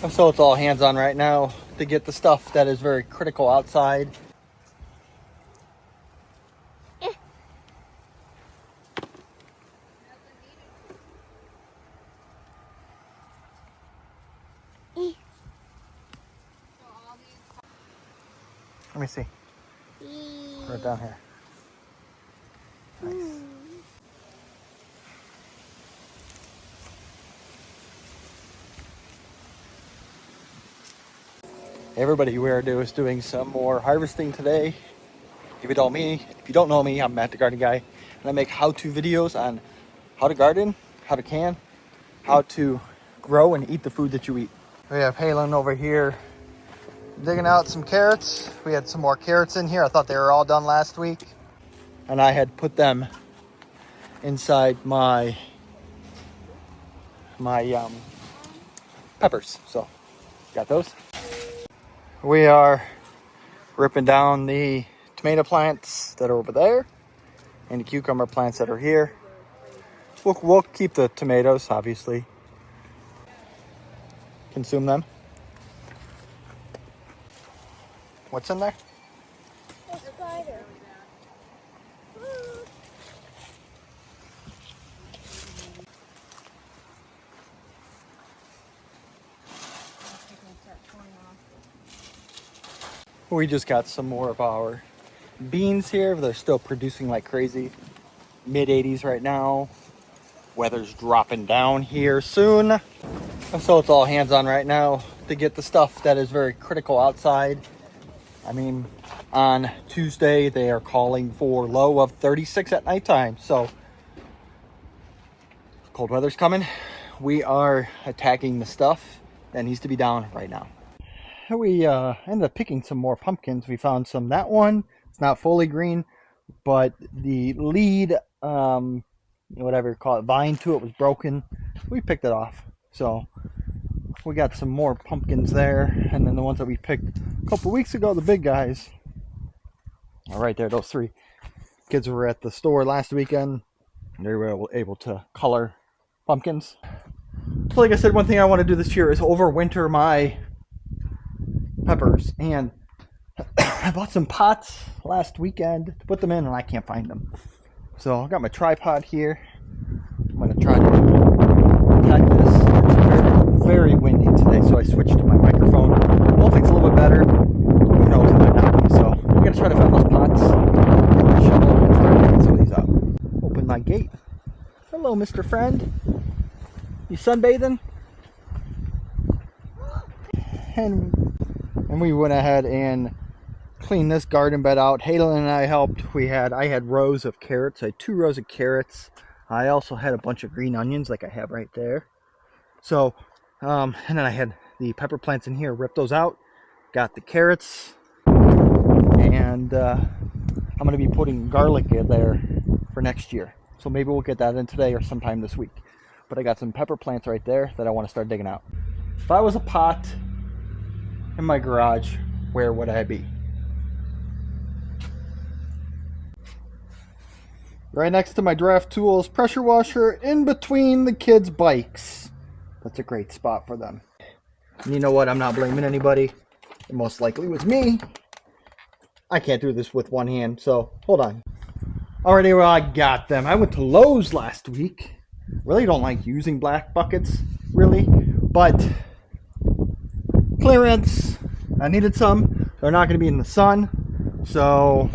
So it's all hands on right now to get the stuff that is very critical outside. Let me see. Put it down here. Nice. Hey everybody, we are doing some more harvesting today. If you don't know me, I'm Matt the Garden Guy, and I make how-to videos on how to garden, how to can, how to grow and eat the food that you eat. We have Halen over here digging out some carrots. We had some more carrots in here. I thought they were all done last week, and I had put them inside my peppers. So got those. We are ripping down the tomato plants that are over there and the cucumber plants that are here. We'll keep the tomatoes, obviously. Consume them. What's in there? A spider. We just got some more of our beans here. They're still producing like crazy. Mid 80s right now. Weather's dropping down here soon. So it's all hands on right now to get the stuff that is very critical outside. I mean, on Tuesday, they are calling for low of 36 at nighttime. So cold weather's coming. We are attacking the stuff that needs to be down right now. We ended up picking some more pumpkins. We found some. That one, it's not fully green, but the lead, whatever you call it, vine to it was broken. We picked it off. So we got some more pumpkins there. And then the ones that we picked a couple weeks ago, the big guys, are right there. Those three kids were at the store last weekend. They were able to color pumpkins. So like I said, one thing I want to do this year is overwinter my peppers, and I bought some pots last weekend to put them in, and I can't find them. So I got my tripod here. I'm going to try to protect this. It's very windy today, so I switched to my microphone. Hopefully it's a little bit better. Who knows, it might not be. So I'm going to try to find those pots, get my shovel, and start digging some of these up. Open my gate. Hello, Mr. Friend. You sunbathing? And we went ahead and cleaned this garden bed out. Halen and I helped. I had rows of carrots. I had 2 rows of carrots. I also had a bunch of green onions like I have right there. So, and then I had the pepper plants in here. Ripped those out. Got the carrots. And I'm going to be putting garlic in there for next year. So maybe we'll get that in today or sometime this week. But I got some pepper plants right there that I want to start digging out. If I was a pot in my garage, where would I be? Right next to my draft tools pressure washer, in between the kids' bikes. That's a great spot for them. And you know what? I'm not blaming anybody. It most likely was me. I can't do this with one hand, so hold on. Alrighty, well, I got them. I went to Lowe's last week. Really don't like using black buckets, really, but clearance. I needed some. They're not going to be in the sun, so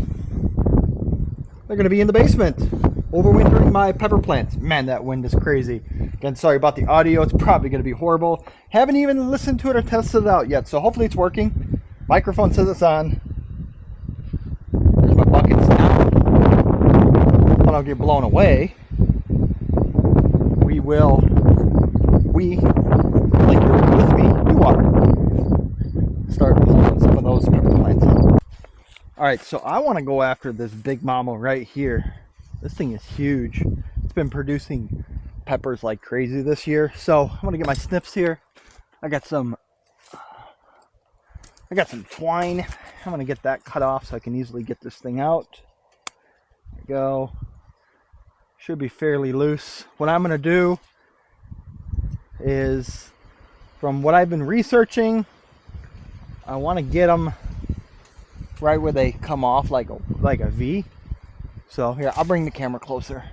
they're going to be in the basement, overwintering my pepper plants. Man, that wind is crazy. Again, sorry about the audio. It's probably going to be horrible. Haven't even listened to it or tested it out yet, so hopefully it's working. Microphone says it's on. There's my buckets now. I don't get blown away. We, like you're with me, you are. Start pulling some of those pepper plants out. Alright, so I want to go after this big mama right here. This thing is huge. It's been producing peppers like crazy this year. So I'm going to get my snips here. I got some twine. I'm going to get that cut off so I can easily get this thing out. There we go. Should be fairly loose. What I'm going to do is from what I've been researching, I want to get them right where they come off like a V. So here, I'll bring the camera closer.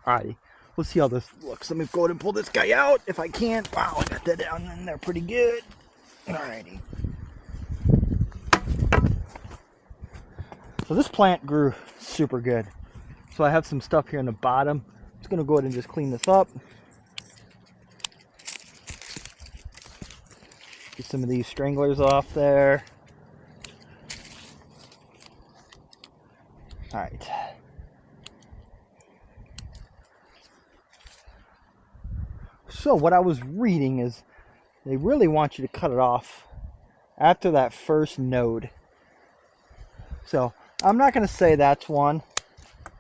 Alrighty, let's see how this looks. Let me go ahead and pull this guy out if I can. Wow, I got that down in there pretty good. Alrighty. So this plant grew super good. So I have some stuff here in the bottom. I'm just gonna go ahead and just clean this up. Get some of these stranglers off there. All right. So what I was reading is they really want you to cut it off after that first node. So I'm not going to say that's one.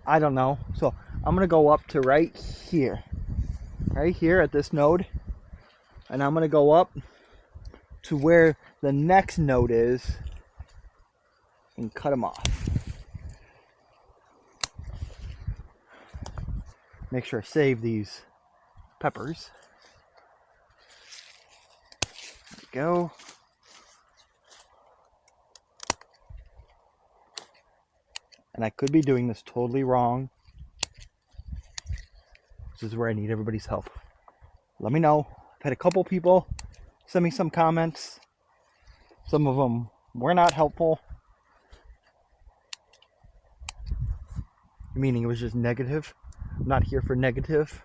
I don't know. So I'm going to go up to right here at this node. And I'm going to go up to where the next node is and cut them off. Make sure I save these peppers. There we go. And I could be doing this totally wrong. This is where I need everybody's help. Let me know. I've had a couple people send me some comments. Some of them were not helpful. Meaning it was just negative. I'm not here for negative.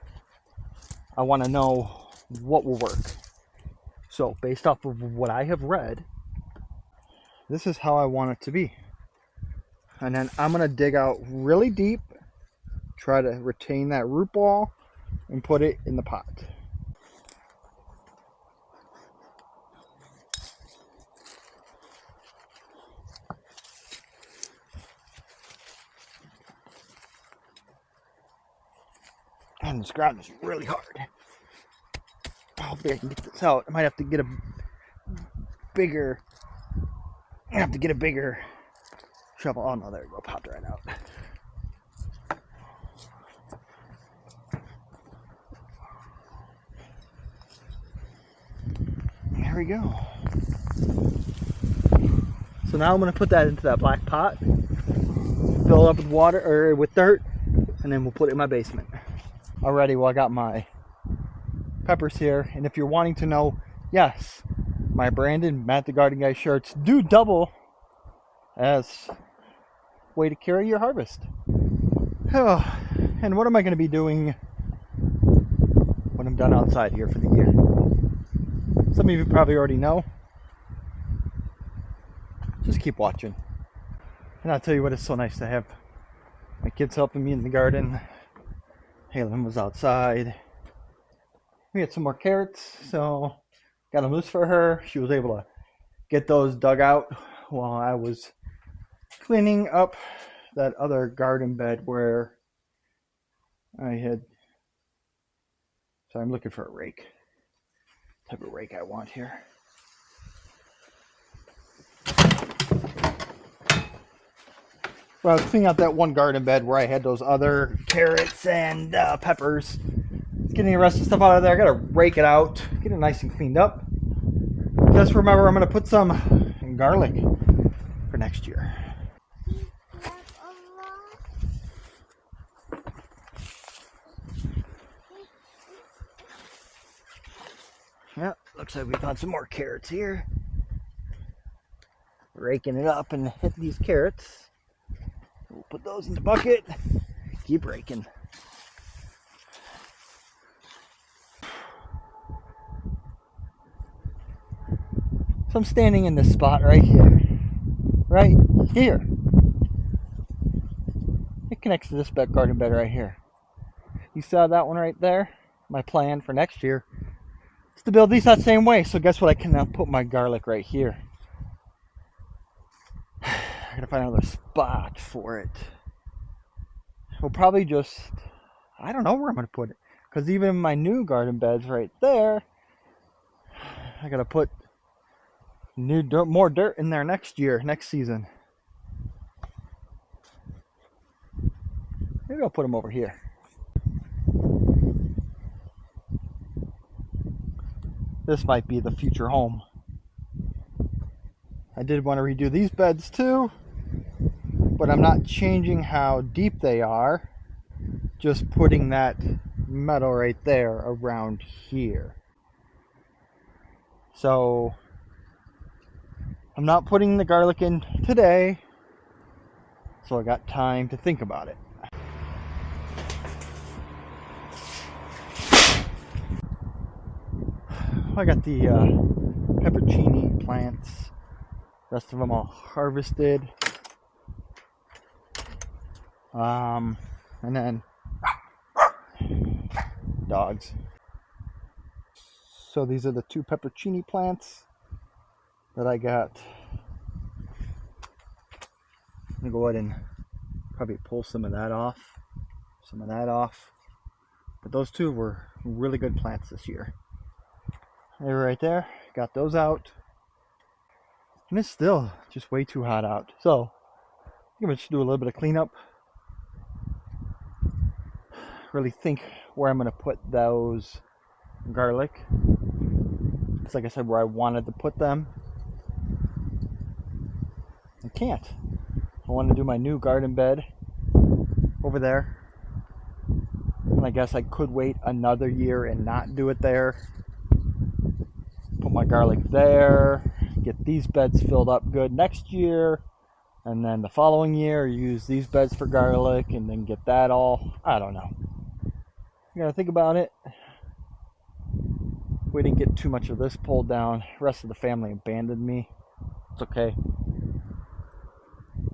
I want to know what will work. So based off of what I have read, this is how I want it to be. And then I'm going to dig out really deep, try to retain that root ball, and put it in the pot. And this ground is really hard. Hopefully I can get this out. I might have to get a bigger shovel. Oh no, there we go. Popped right out. There we go. So now I'm going to put that into that black pot, fill it up with water or with dirt, and then we'll put it in my basement. Alrighty, well I got my peppers here, and if you're wanting to know, yes, my Brandon Matt the Garden Guy shirts do double as a way to carry your harvest. Oh, and what am I going to be doing when I'm done outside here for the year? Some of you probably already know. Just keep watching. And I'll tell you what, it's so nice to have my kids helping me in the garden. Halen was outside. We had some more carrots, so got them loose for her. She was able to get those dug out while I was cleaning up that other garden bed where I had. So I'm looking for a rake. Type of rake I want here. Well, I was cleaning out that one garden bed where I had those other carrots and peppers. Getting the rest of the stuff out of there. I gotta rake it out, get it nice and cleaned up. Just remember, I'm gonna put some garlic for next year. Yeah, looks like we found some more carrots here. Raking it up and hit these carrots. We'll put those in the bucket. Keep raking. So I'm standing in this spot right here. Right here. It connects to this garden bed right here. You saw that one right there? My plan for next year is to build these that same way. So guess what? I can now put my garlic right here. I gotta find another spot for it. We'll probably just, I don't know where I'm gonna put it. Because even my new garden beds right there, I gotta put new dirt, more dirt in there next year, next season. Maybe I'll put them over here. this might be the future home. I did want to redo these beds too, but I'm not changing how deep they are, just putting that metal right there around here. So I'm not putting the garlic in today, so I got time to think about it. I got the peppercini plants, rest of them all harvested. And then dogs. So these are the 2 peppercini plants that I got. I'm gonna go ahead and probably pull some of that off. But those 2 were really good plants this year. They're right there. Got those out. And it's still just way too hot out. So I'm gonna just do a little bit of cleanup. Really think where I'm gonna put those garlic. It's like I said, where I wanted to put them. I can't. I want to do my new garden bed over there. And I guess I could wait another year and not do it there. Put my garlic there. Get these beds filled up good next year. And then the following year, use these beds for garlic and then get that all. I don't know. You gotta think about it. We didn't get too much of this pulled down. The rest of the family abandoned me. It's okay.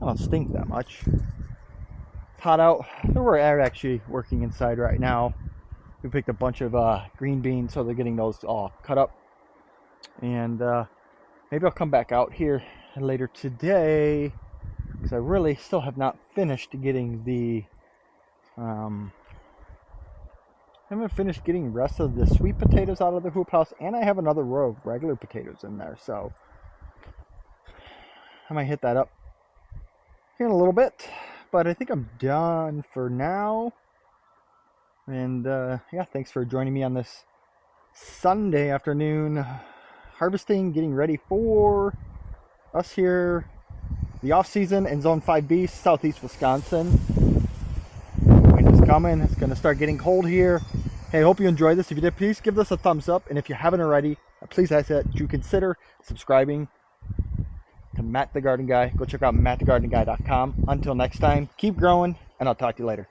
I don't stink that much. It's hot out. We're actually working inside right now. We picked a bunch of green beans, so they're getting those all cut up. And maybe I'll come back out here later today, because I really still have not finished getting the I haven't finished getting the rest of the sweet potatoes out of the hoop house, and I have another row of regular potatoes in there, so I might hit that up here in a little bit. But I think I'm done for now. And yeah, thanks for joining me on this Sunday afternoon harvesting, getting ready for us here, the off season in Zone 5B, Southeast Wisconsin. Wind is coming. It's going to start getting cold here. Hey, I hope you enjoyed this. If you did, please give us a thumbs up. And if you haven't already, please ask that you consider subscribing to Matt the Garden Guy. Go check out mattthegardenguy.com. Until next time, keep growing, and I'll talk to you later.